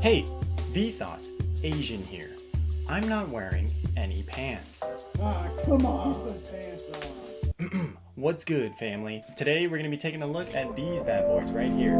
Hey, Vsauce, Asian here. I'm not wearing any pants. Come on, put some pants on. What's good, family? Today we're going to be taking a look at these bad boys right here.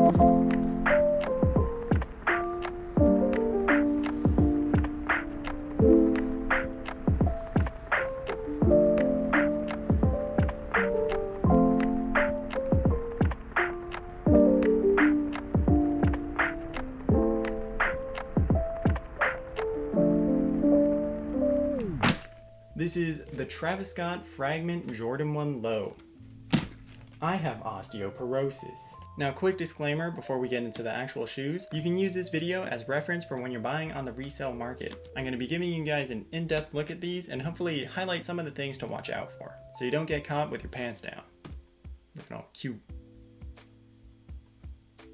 This is the Travis Scott Fragment Jordan 1 Low. I have osteoporosis. Now, quick disclaimer before we get into the actual shoes. You can use this video as reference for when you're buying on the resale market. I'm going to be giving you guys an in-depth look at these and hopefully highlight some of the things to watch out for, so you don't get caught with your pants down. Looking all cute.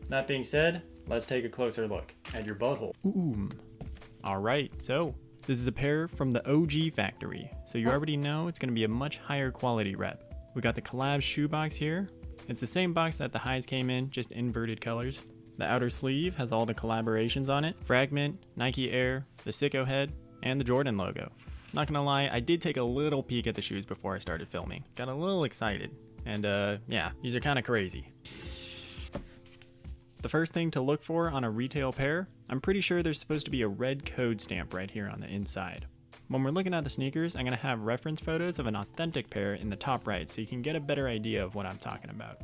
That being said, let's take a closer look at your butthole. Alright, so this is a pair from the OG factory, so you already know it's going to be a much higher quality rep. We got the collab shoebox here. It's the same box that the highs came in, just inverted colors. The outer sleeve has all the collaborations on it. Fragment, Nike Air, the Sicko head, and the Jordan logo. Not gonna lie, I did take a little peek at the shoes before I started filming. Got a little excited. And yeah, these are kind of crazy. The first thing to look for on a retail pair, I'm pretty sure there's supposed to be a red code stamp right here on the inside. When we're looking at the sneakers, I'm going to have reference photos of an authentic pair in the top right so you can get a better idea of what I'm talking about.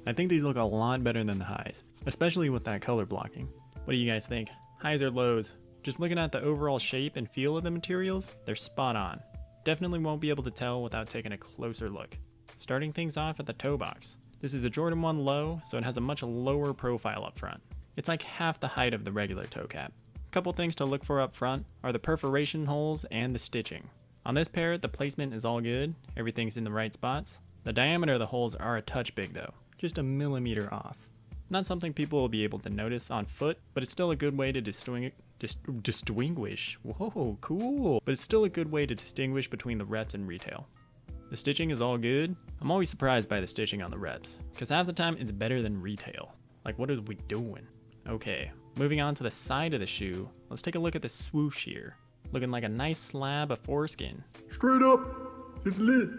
I think these look a lot better than the highs, especially with that color blocking. What do you guys think? Highs or lows? Just looking at the overall shape and feel of the materials, they're spot on. Definitely won't be able to tell without taking a closer look. Starting things off at the toe box. This is a Jordan 1 low, so it has a much lower profile up front. It's like half the height of the regular toe cap. A couple things to look for up front are the perforation holes and the stitching. On this pair, the placement is all good, everything's in the right spots. The diameter of the holes are a touch big though, just a millimeter off. Not something people will be able to notice on foot, but it's still a good way to distinguish. Whoa, cool. But it's still a good way to distinguish between the reps and retail. The stitching is all good. I'm always surprised by the stitching on the reps, because half the time it's better than retail. Like, what are we doing? Okay, moving on to the side of the shoe, let's take a look at the swoosh here. Looking like a nice slab of foreskin. Straight up, it's lit.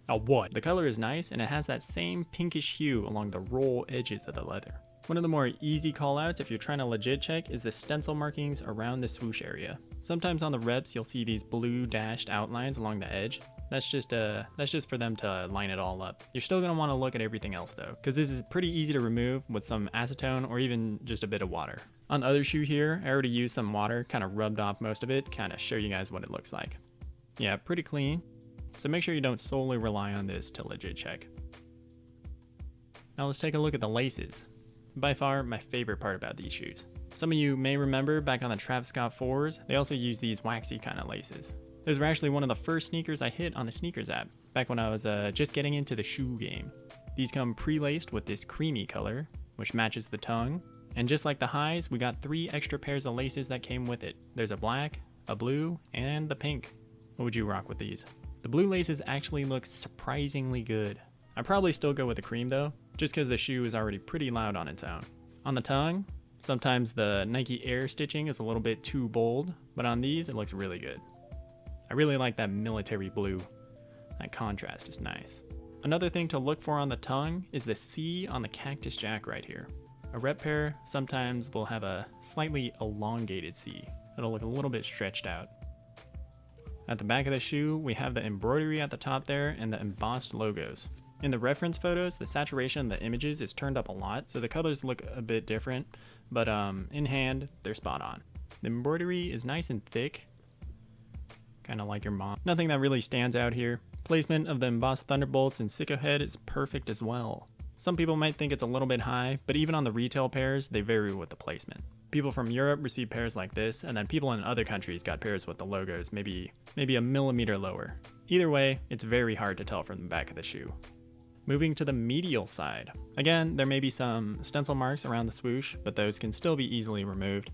Oh, what? The color is nice, and it has that same pinkish hue along the roll edges of the leather. One of the more easy callouts if you're trying to legit check is the stencil markings around the swoosh area. Sometimes on the reps you'll see these blue dashed outlines along the edge. That's just for them to line it all up. You're still gonna want to look at everything else though, because this is pretty easy to remove with some acetone or even just a bit of water. On the other shoe here, I already used some water, kind of rubbed off most of it, kind of show you guys what it looks like. Yeah, pretty clean. So make sure you don't solely rely on this to legit check. Now let's take a look at the laces. By far my favorite part about these shoes. Some of you may remember back on the Travis Scott 4s, they also use these waxy kind of laces. Those were actually one of the first sneakers I hit on the sneakers app, back when I was just getting into the shoe game. These come pre-laced with this creamy color, which matches the tongue. And just like the highs, we got 3 extra pairs of laces that came with it. There's a black, a blue, and the pink. What would you rock with these? The blue laces actually look surprisingly good. I'd probably still go with the cream though, just because the shoe is already pretty loud on its own. On the tongue, sometimes the Nike Air stitching is a little bit too bold, but on these it looks really good. I really like that military blue. That contrast is nice. Another thing to look for on the tongue is the C on the Cactus Jack right here. A rep pair sometimes will have a slightly elongated C. It'll look a little bit stretched out. At the back of the shoe, we have the embroidery at the top there and the embossed logos. In the reference photos, the saturation of the images is turned up a lot, so the colors look a bit different, but in hand, they're spot on. The embroidery is nice and thick, kind of like your mom. Nothing that really stands out here. Placement of the embossed thunderbolts and Sicko head is perfect as well. Some people might think it's a little bit high, but even on the retail pairs, they vary with the placement. People from Europe receive pairs like this, and then people in other countries got pairs with the logos maybe a millimeter lower. Either way, it's very hard to tell from the back of the shoe. Moving to the medial side. Again, there may be some stencil marks around the swoosh, but those can still be easily removed.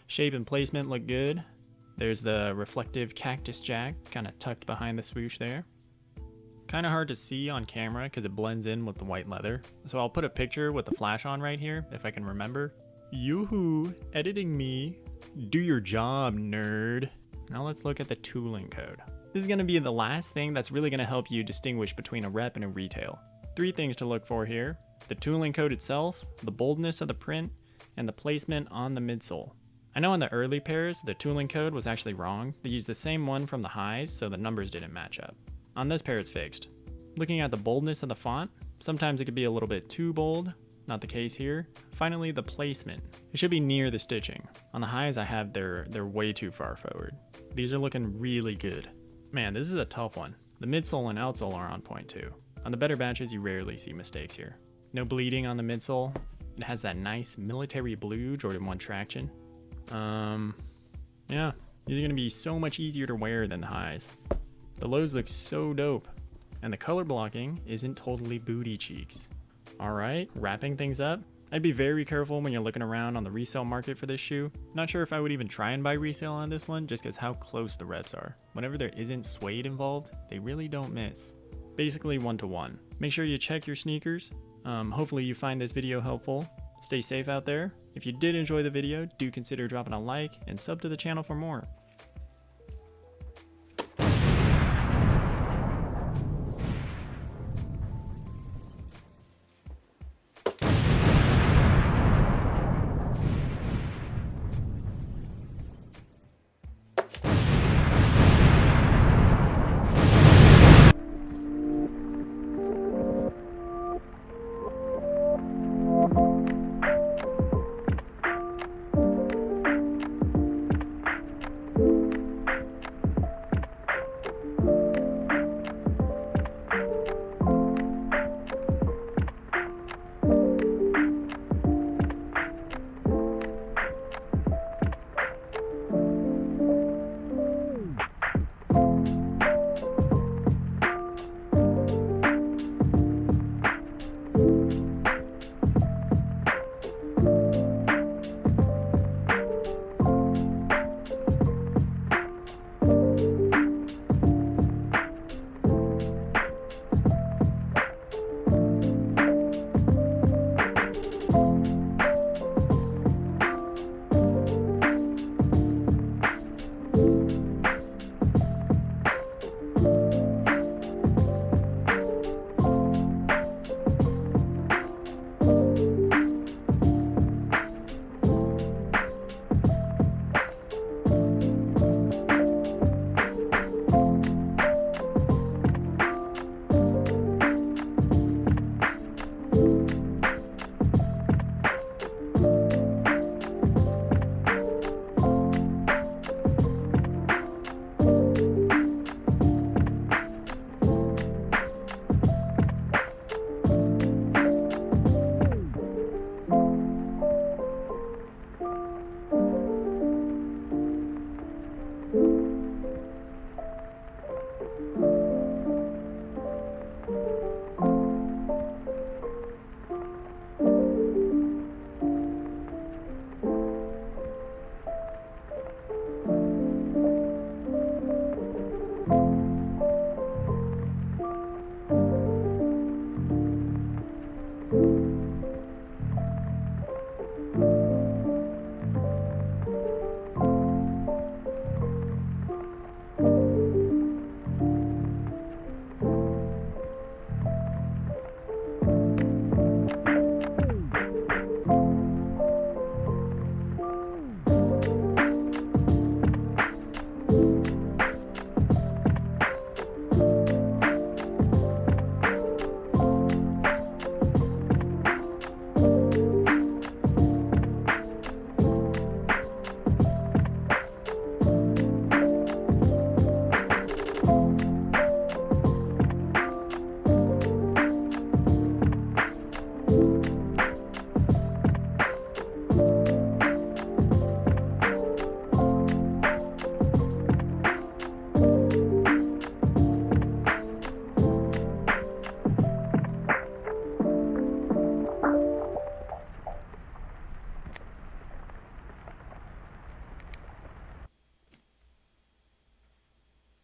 Shape and placement look good. There's the reflective Cactus Jack kind of tucked behind the swoosh there. Kind of hard to see on camera because it blends in with the white leather. So I'll put a picture with the flash on right here if I can remember. Yoo-hoo, editing me. Do your job, nerd. Now let's look at the tooling code. This is going to be the last thing that's really going to help you distinguish between a rep and a retail. 3 things to look for here: the tooling code itself, the boldness of the print, and the placement on the midsole. I know on the early pairs, the tooling code was actually wrong. They used the same one from the highs, so the numbers didn't match up. On this pair, it's fixed. Looking at the boldness of the font, sometimes it could be a little bit too bold. Not the case here. Finally, the placement. It should be near the stitching. On the highs I have, they're way too far forward. These are looking really good. Man, this is a tough one. The midsole and outsole are on point too. On the better batches, you rarely see mistakes here. No bleeding on the midsole. It has that nice military blue Jordan 1 traction. Yeah, these are gonna be so much easier to wear than the highs. The lows look so dope. And the color blocking isn't totally booty cheeks. Alright, wrapping things up. I'd be very careful when you're looking around on the resale market for this shoe. Not sure if I would even try and buy resale on this one just because how close the reps are. Whenever there isn't suede involved, they really don't miss. Basically 1-to-1. Make sure you check your sneakers. Hopefully you find this video helpful. Stay safe out there. If you did enjoy the video, do consider dropping a like and sub to the channel for more.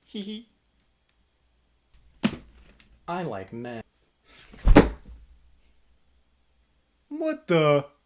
Hee hee. I like men. What the?